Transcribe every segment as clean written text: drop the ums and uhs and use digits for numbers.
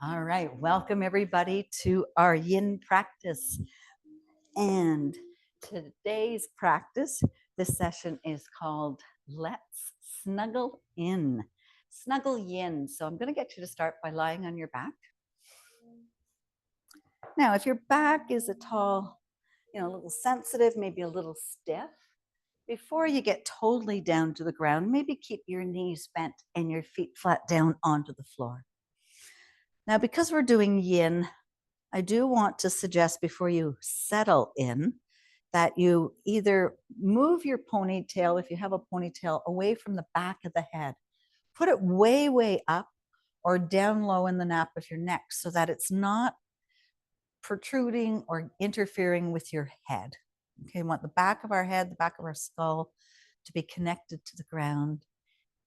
All right, welcome everybody to our yin practice. And today's practice, this session is called Let's Snuggle In. Snuggle Yin. So I'm going to get you to start by lying on your back. Now, if your back is a little sensitive, maybe a little stiff, before you get totally down to the ground, maybe keep your knees bent and your feet flat down onto the floor. Now, because we're doing yin, I do want to suggest before you settle in that you either move your ponytail, if you have a ponytail, away from the back of the head. Put it way, way up or down low in the nape of your neck so that it's not protruding or interfering with your head. Okay, we want the back of our head, the back of our skull to be connected to the ground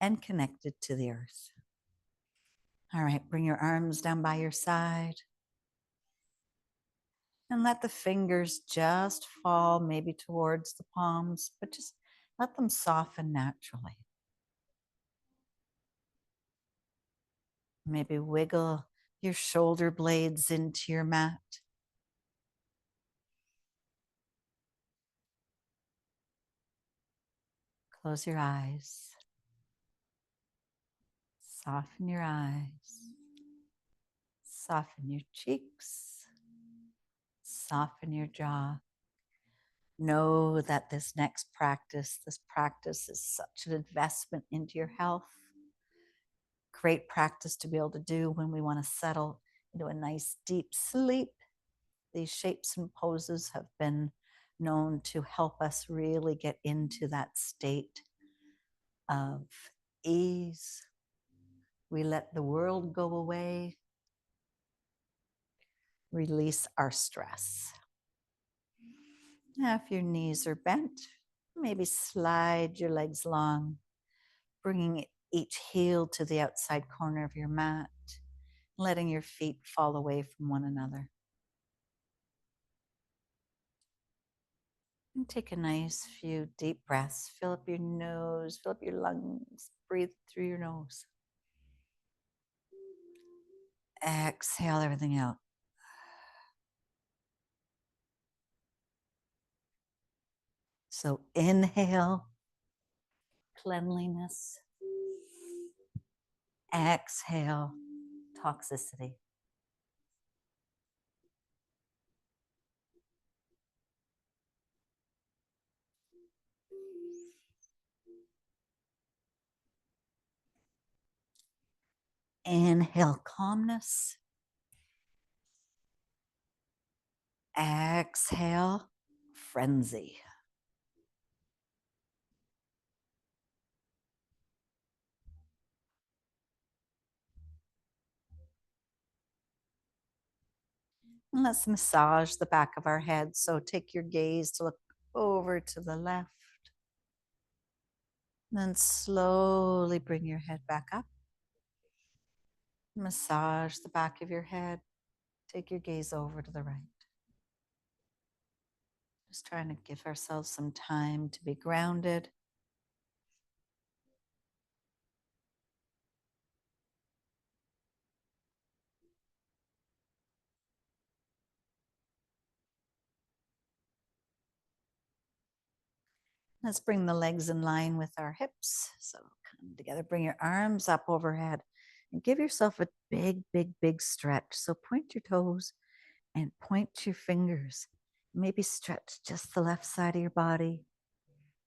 and connected to the earth. All right, bring your arms down by your side. And let the fingers just fall maybe towards the palms, but just let them soften naturally. Maybe wiggle your shoulder blades into your mat. Close your eyes. Soften your eyes. Soften your cheeks. Soften your jaw. Know that this practice is such an investment into your health. Great practice to be able to do when we want to settle into a nice deep sleep. These shapes and poses have been known to help us really get into that state of ease. We let the world go away, release our stress. Now, if your knees are bent, maybe slide your legs long, bringing each heel to the outside corner of your mat, letting your feet fall away from one another. And take a nice few deep breaths. Fill up your nose, fill up your lungs. Breathe through your nose. Exhale everything out. So inhale, cleanliness. Exhale, toxicity. Inhale, calmness. Exhale, frenzy. And let's massage the back of our head. So take your gaze to look over to the left. Then slowly bring your head back up. Massage the back of your head. Take your gaze over to the right. Just trying to give ourselves some time to be grounded. Let's bring the legs in line with our hips. So come together, bring your arms up overhead and give yourself a big, big, big stretch. So point your toes and point your fingers. Maybe stretch just the left side of your body,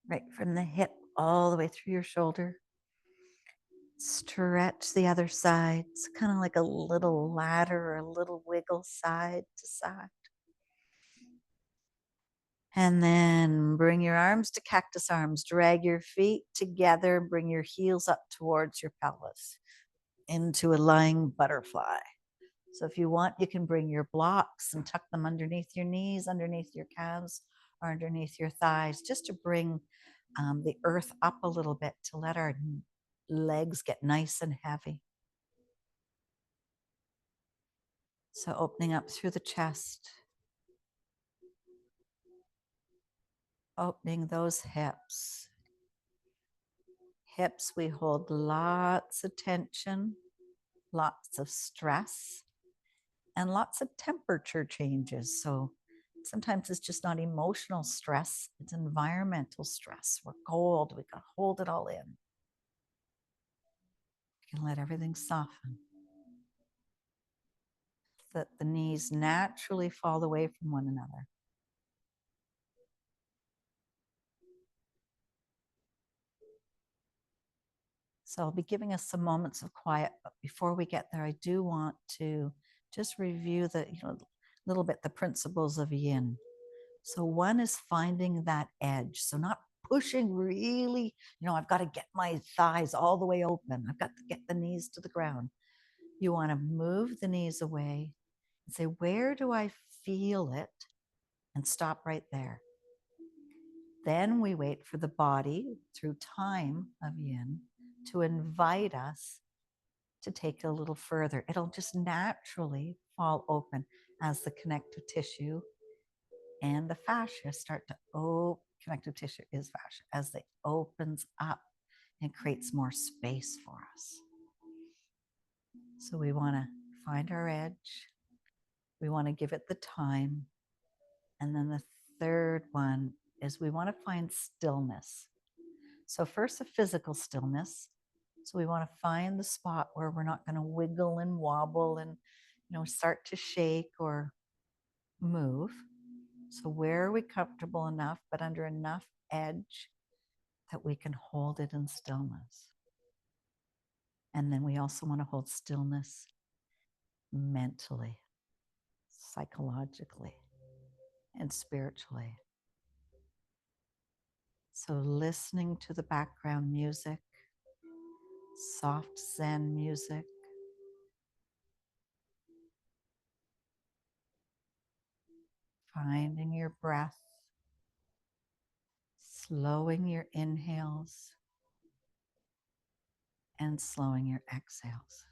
right from the hip all the way through your shoulder. Stretch the other side. It's kind of like a little ladder or a little wiggle side to side. And then bring your arms to cactus arms. Drag your feet together. Bring your heels up towards your pelvis into a lying butterfly. So if you want, you can bring your blocks and tuck them underneath your knees, underneath your calves, or underneath your thighs, just to bring the earth up a little bit to let our legs get nice and heavy. So opening up through the chest. Opening those hips. Hips, we hold lots of tension, lots of stress. and lots of temperature changes. So sometimes it's just not emotional stress, it's environmental stress. We're cold, we got to hold it all in. You can let everything soften. That the knees naturally fall away from one another. So I'll be giving us some moments of quiet, but before we get there, I do want to just review the, little bit the principles of yin. So one is finding that edge. So not pushing really, I've got to get my thighs all the way open. I've got to get the knees to the ground. You want to move the knees away and say, where do I feel it? And stop right there. Then we wait for the body through time of yin to invite us to take it a little further. It'll just naturally fall open as the connective tissue and the fascia start to open. Connective tissue is fascia as it opens up and creates more space for us. So we want to find our edge. We want to give it the time. And then the third one is we want to find stillness. So first, a physical stillness. So we want to find the spot where we're not going to wiggle and wobble and, start to shake or move. So where are we comfortable enough, but under enough edge that we can hold it in stillness? And then we also want to hold stillness mentally, psychologically, and spiritually. So listening to the background music, soft Zen music, finding your breath, slowing your inhales, and slowing your exhales.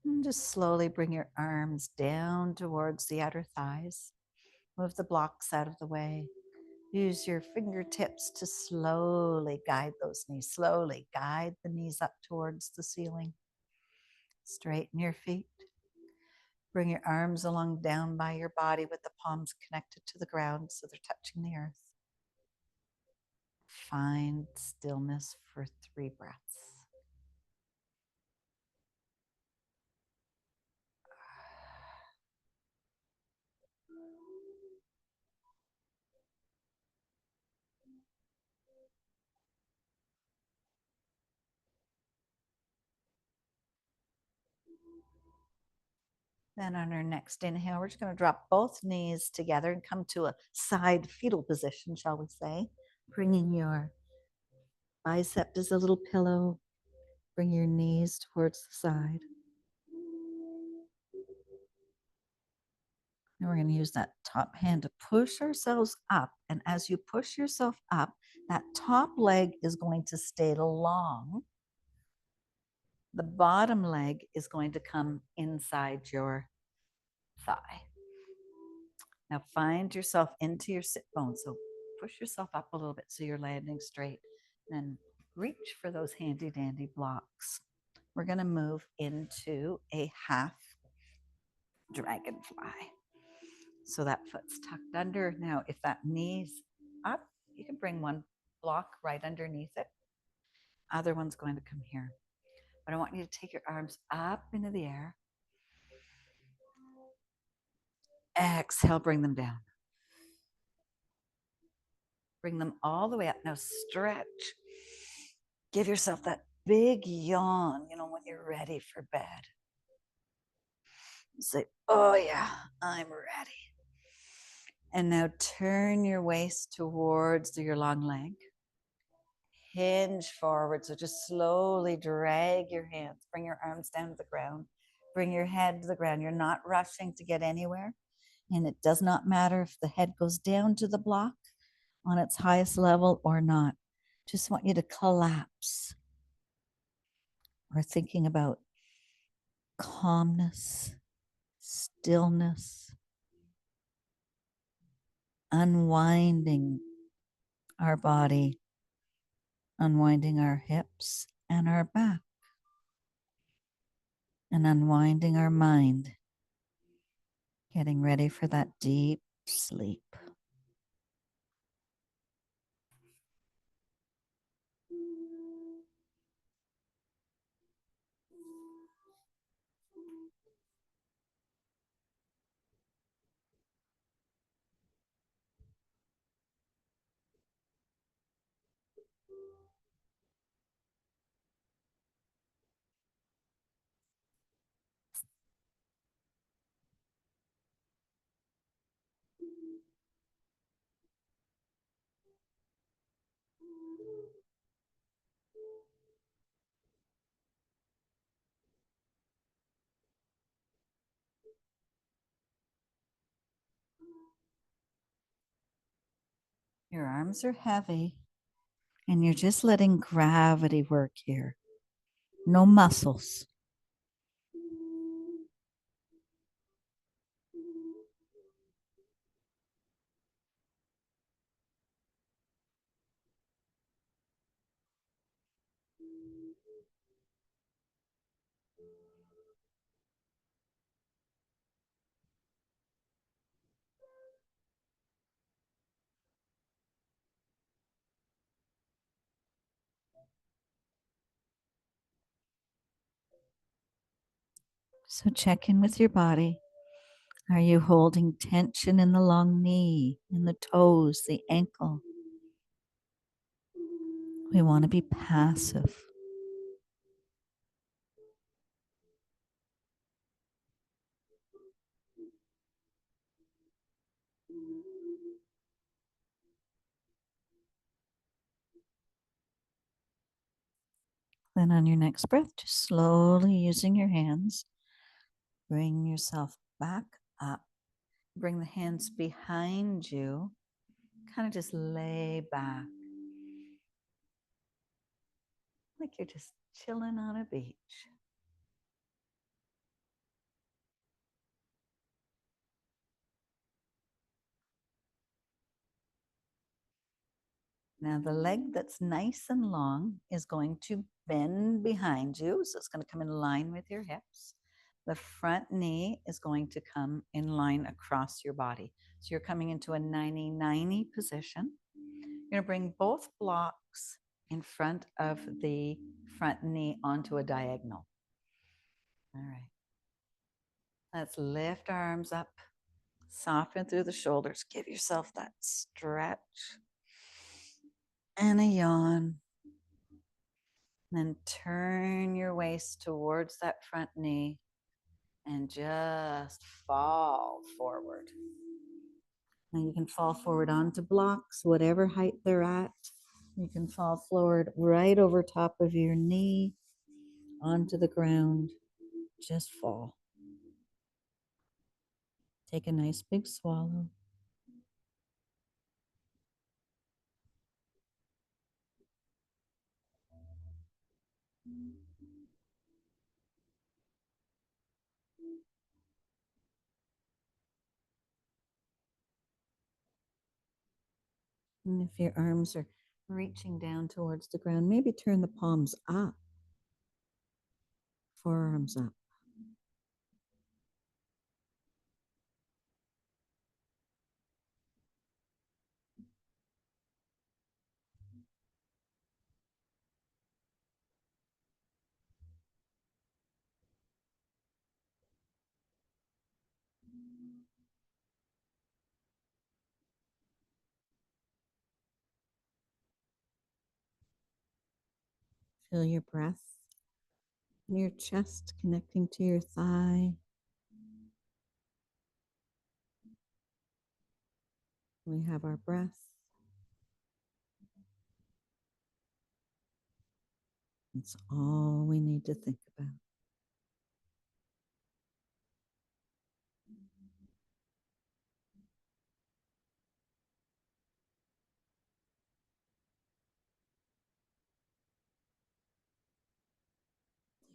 And just slowly bring your arms down towards the outer thighs. Move the blocks out of the way. Use your fingertips to slowly guide those knees. Slowly guide the knees up towards the ceiling. Straighten your feet. Bring your arms along down by your body with the palms connected to the ground so they're touching the earth. Find stillness for 3 breaths. Then on our next inhale, we're just going to drop both knees together and come to a side fetal position, shall we say. Bringing your bicep as a little pillow. Bring your knees towards the side. And we're going to use that top hand to push ourselves up. And as you push yourself up, that top leg is going to stay long. The bottom leg is going to come inside your thigh. Now find yourself into your sit bone. So push yourself up a little bit so you're landing straight. Then reach for those handy dandy blocks. We're going to move into a half dragonfly. So that foot's tucked under. Now, if that knee's up, you can bring one block right underneath it. Other one's going to come here. But I want you to take your arms up into the air. Exhale, bring them down. Bring them all the way up. Now stretch. Give yourself that big yawn, when you're ready for bed. Say, oh yeah, I'm ready. And now turn your waist towards your long leg. Hinge forward. So just slowly drag your hands. Bring your arms down to the ground. Bring your head to the ground. You're not rushing to get anywhere. And it does not matter if the head goes down to the block on its highest level or not. Just want you to collapse or thinking about calmness, stillness, unwinding our body, unwinding our hips and our back, and unwinding our mind, getting ready for that deep sleep. Your arms are heavy, and you're just letting gravity work here. No muscles. So check in with your body. Are you holding tension in the long knee, in the toes, the ankle? We want to be passive. Then on your next breath, just slowly using your hands, bring yourself back up. Bring the hands behind you. Kind of just lay back like you're just chilling on a beach. Now the leg that's nice and long is going to bend behind you. So it's going to come in line with your hips. The front knee is going to come in line across your body. So you're coming into a 90-90 position. You're going to bring both blocks in front of the front knee onto a diagonal. All right. Let's lift our arms up, soften through the shoulders. Give yourself that stretch and a yawn. Then turn your waist towards that front knee and just fall forward. Now you can fall forward onto blocks, whatever height they're at. You can fall forward right over top of your knee onto the ground. Just fall. Take a nice big swallow. And if your arms are reaching down towards the ground, maybe turn the palms up, forearms up. Feel your breath in your chest connecting to your thigh. We have our breath. It's all we need to think about.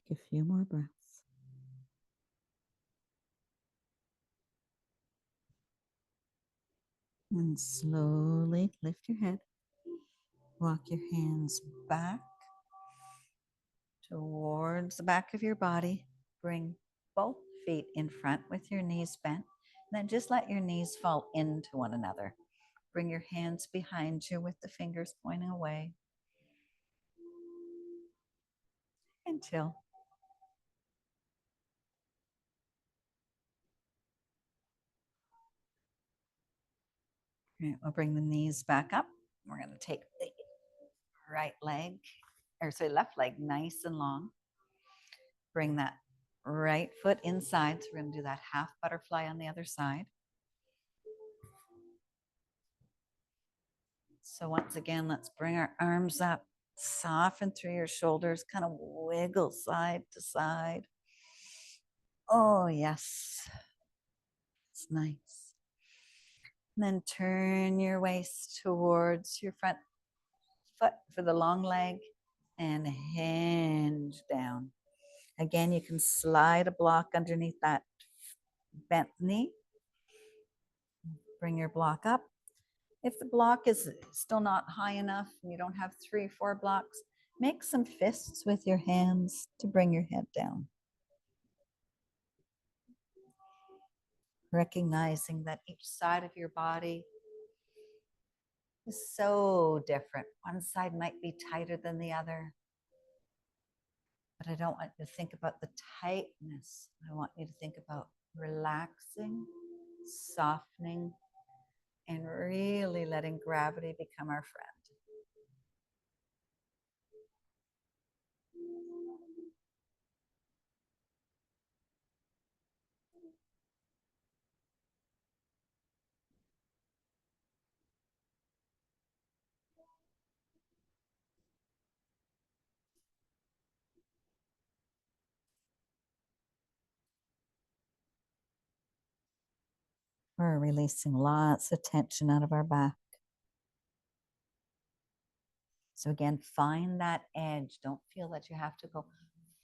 Take a few more breaths. And slowly lift your head. Walk your hands back towards the back of your body. Bring both feet in front with your knees bent. Then just let your knees fall into one another. Bring your hands behind you with the fingers pointing away. And chill. All right, we'll bring the knees back up. We're going to take the right leg, or say left leg, nice and long. Bring that right foot inside. So we're going to do that half butterfly on the other side. So once again, let's bring our arms up, soften through your shoulders, kind of wiggle side to side. Oh, yes. It's nice. And then turn your waist towards your front foot for the long leg and hinge down. Again, you can slide a block underneath that bent knee. Bring your block up. If the block is still not high enough and you don't have 3 or 4 blocks, make some fists with your hands to bring your head down. Recognizing that each side of your body is so different. One side might be tighter than the other. But I don't want you to think about the tightness. I want you to think about relaxing, softening, and really letting gravity become our friend. We're releasing lots of tension out of our back. So again, find that edge. Don't feel that you have to go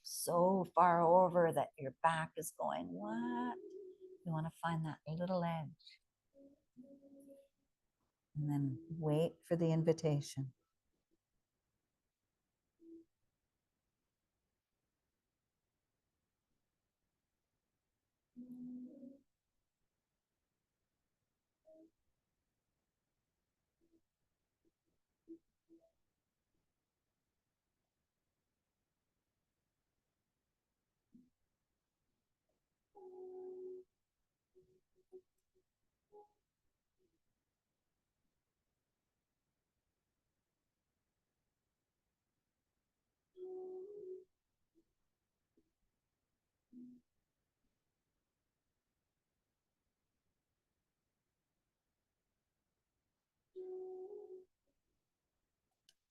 so far over that your back is going, what? You want to find that little edge. And then wait for the invitation.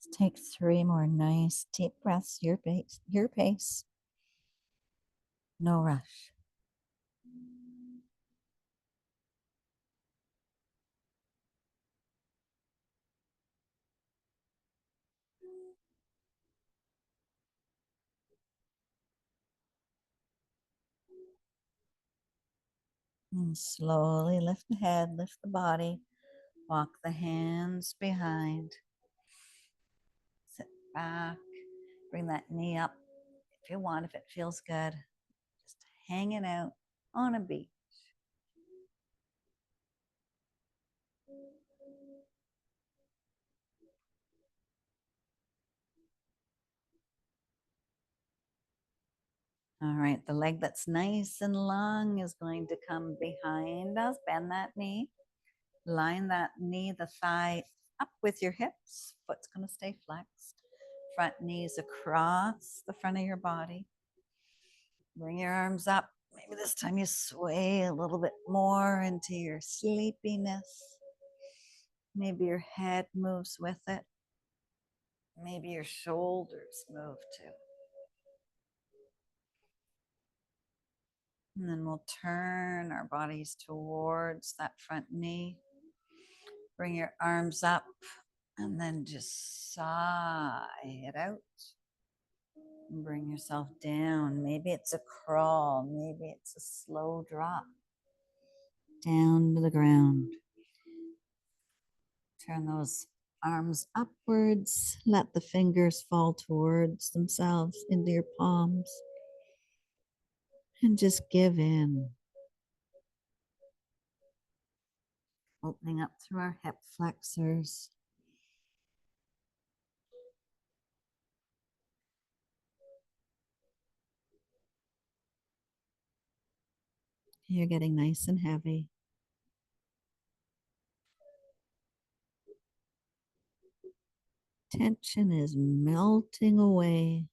Let's take 3 more nice deep breaths, your pace. No rush. And slowly lift the head, lift the body, walk the hands behind. Sit back, bring that knee up if you want, if it feels good. Just hanging out on a beach. All right, the leg that's nice and long is going to come behind us. Bend that knee. Line that knee, the thigh up with your hips. Foot's going to stay flexed. Front knees across the front of your body. Bring your arms up. Maybe this time you sway a little bit more into your sleepiness. Maybe your head moves with it. Maybe your shoulders move too. And then we'll turn our bodies towards that front knee. Bring your arms up and then just sigh it out. Bring yourself down. Maybe it's a crawl. Maybe it's a slow drop down to the ground. Turn those arms upwards. Let the fingers fall towards themselves into your palms. And just give in. Opening up through our hip flexors. You're getting nice and heavy. Tension is melting away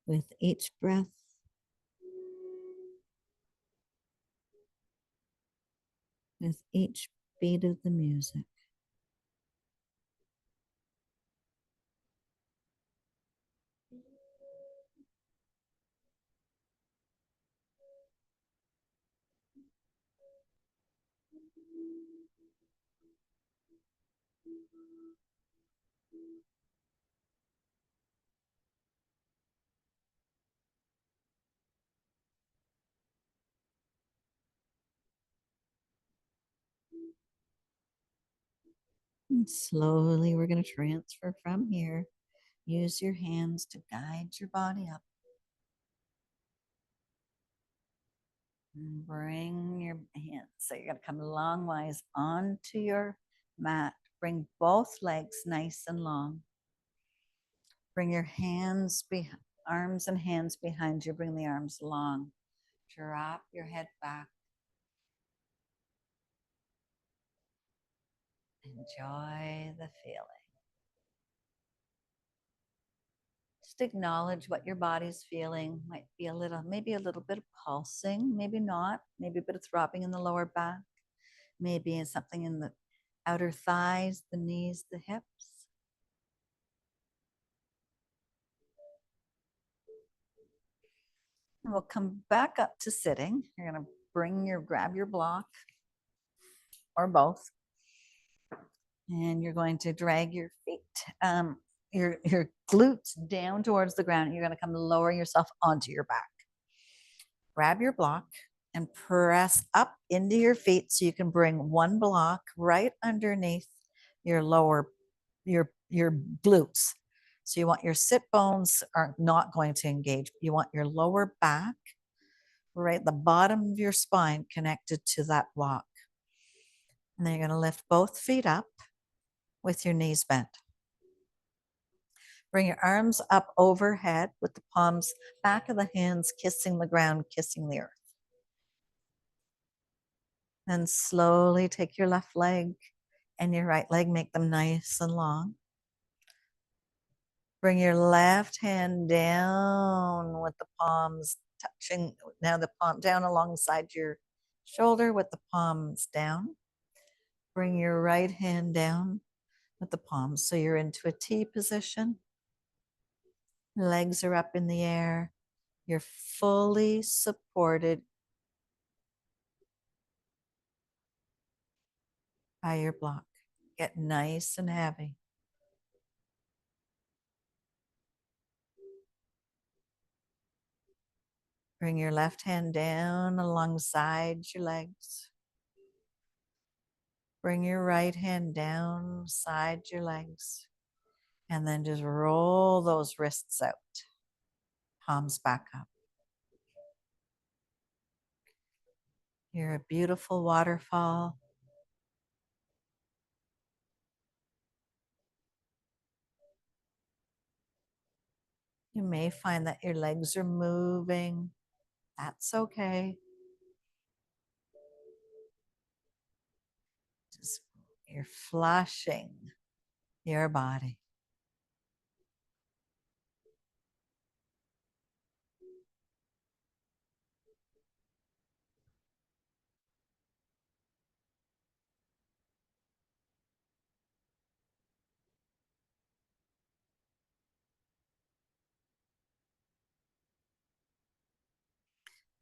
with each breath. With each beat of the music. And slowly we're going to transfer from here. Use your hands to guide your body up. And bring your hands. So you're going to come longwise onto your mat. Bring both legs nice and long. Bring your arms and hands behind you. Bring the arms long. Drop your head back. Enjoy the feeling. Just acknowledge what your body's feeling. Might be maybe a little bit of pulsing, maybe not, maybe a bit of throbbing in the lower back, maybe something in the outer thighs, the knees, the hips. And we'll come back up to sitting. You're going to grab your block or both, and you're going to drag your feet, your glutes down towards the ground. You're going to come lower yourself onto your back. Grab your block and press up into your feet so you can bring one block right underneath your your glutes. So you want your sit bones are not going to engage. You want your lower back right at the bottom of your spine connected to that block. And then you're going to lift both feet up with your knees bent. Bring your arms up overhead with the palms, back of the hands kissing the ground, kissing the earth. Then slowly take your left leg and your right leg, make them nice and long. Bring your left hand down with the palms touching, now the palm down alongside your shoulder with the palms down. Bring your right hand down with the palms. So you're into a T position. Legs are up in the air. You're fully supported by your block. Get nice and heavy. Bring your left hand down alongside your legs. Bring your right hand down beside your legs. And then just roll those wrists out. Palms back up. You're a beautiful waterfall. You may find that your legs are moving. That's okay. Just you're flushing your body.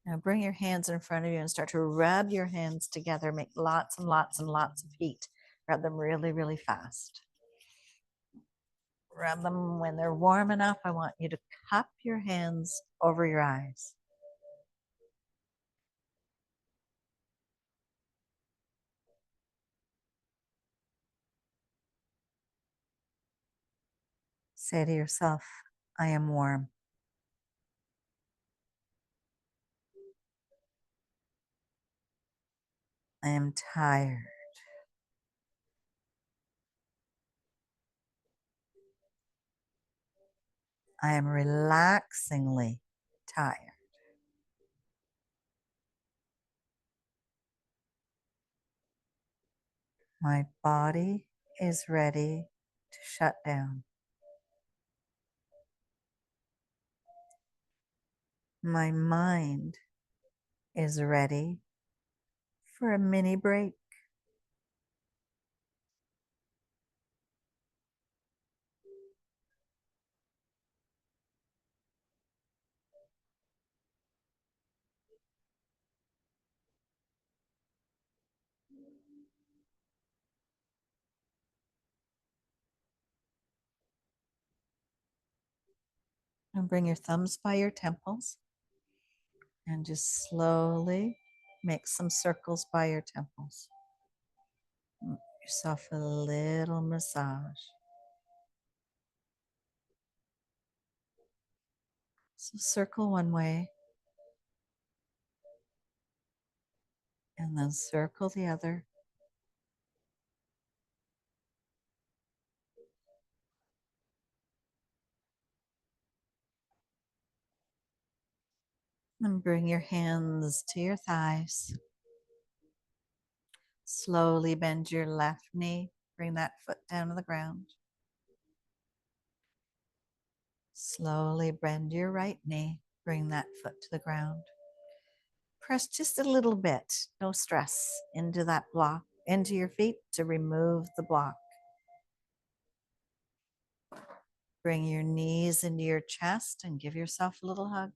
Now bring your hands in front of you and start to rub your hands together. Make lots and lots and lots of heat. Rub them really, really fast. Rub them. When they're warm enough, I want you to cup your hands over your eyes. Say to yourself, I am warm. I am tired. I am relaxingly tired. My body is ready to shut down. My mind is ready for a mini break. And bring your thumbs by your temples and just slowly make some circles by your temples. Give yourself a little massage. So circle one way and then circle the other. And bring your hands to your thighs. Slowly bend your left knee. Bring that foot down to the ground. Slowly bend your right knee. Bring that foot to the ground. Press just a little bit, no stress, into that block, into your feet to remove the block. Bring your knees into your chest and give yourself a little hug.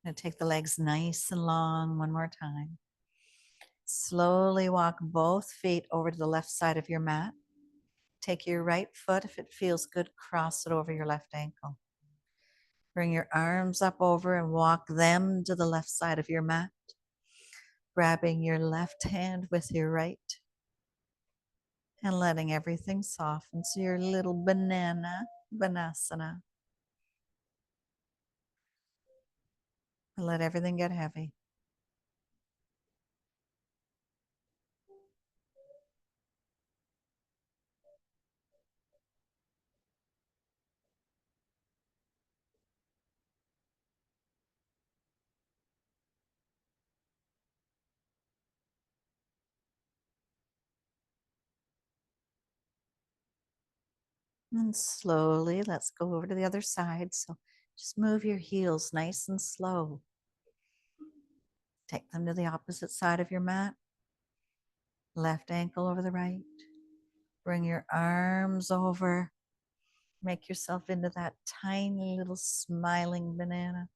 Now take the legs nice and long one more time. Slowly walk both feet over to the left side of your mat. Take your right foot, if it feels good, cross it over your left ankle. Bring your arms up over and walk them to the left side of your mat, grabbing your left hand with your right and letting everything soften. So your little banana, Vanasana. Let everything get heavy. And slowly, let's go over to the other side. So just move your heels nice and slow. Take them to the opposite side of your mat. Left ankle over the right. Bring your arms over. Make yourself into that tiny little smiling banana.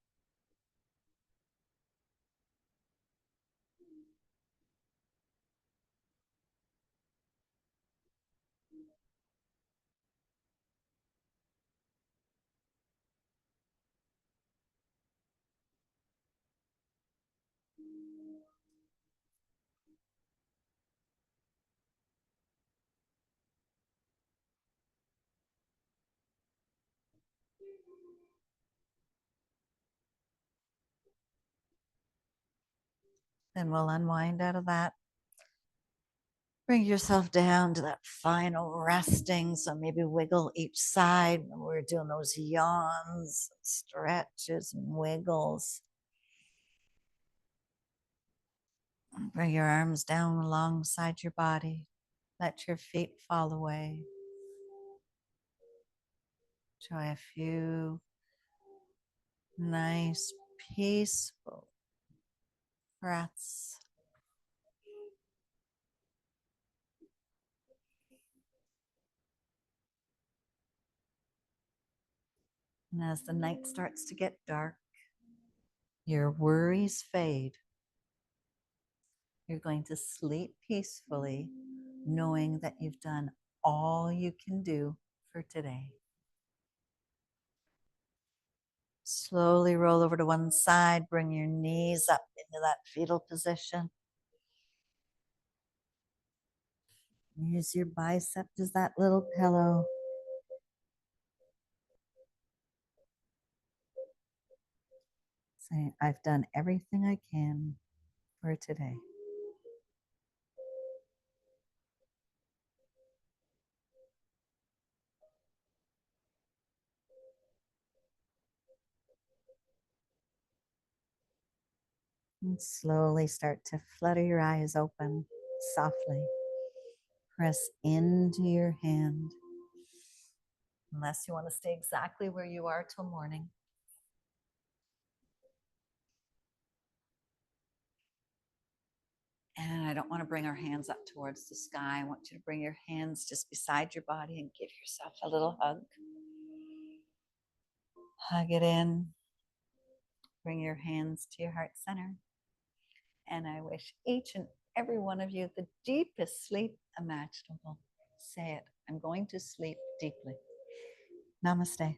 Then we'll unwind out of that. Bring yourself down to that final resting. So maybe wiggle each side. We're doing those yawns, stretches, and wiggles. Bring your arms down alongside your body. Let your feet fall away. Try a few nice, peaceful breaths. And as the night starts to get dark, Your worries fade. You're going to sleep peacefully, knowing that you've done all you can do for today. Slowly roll over to one side, bring your knees up into that fetal position. Use your bicep as that little pillow. Say, I've done everything I can for today. And slowly start to flutter your eyes open softly. Press into your hand. Unless you want to stay exactly where you are till morning. And I don't want to bring our hands up towards the sky. I want you to bring your hands just beside your body and give yourself a little hug. Hug it in. Bring your hands to your heart center. And I wish each and every one of you the deepest sleep imaginable. Say it. I'm going to sleep deeply. Namaste.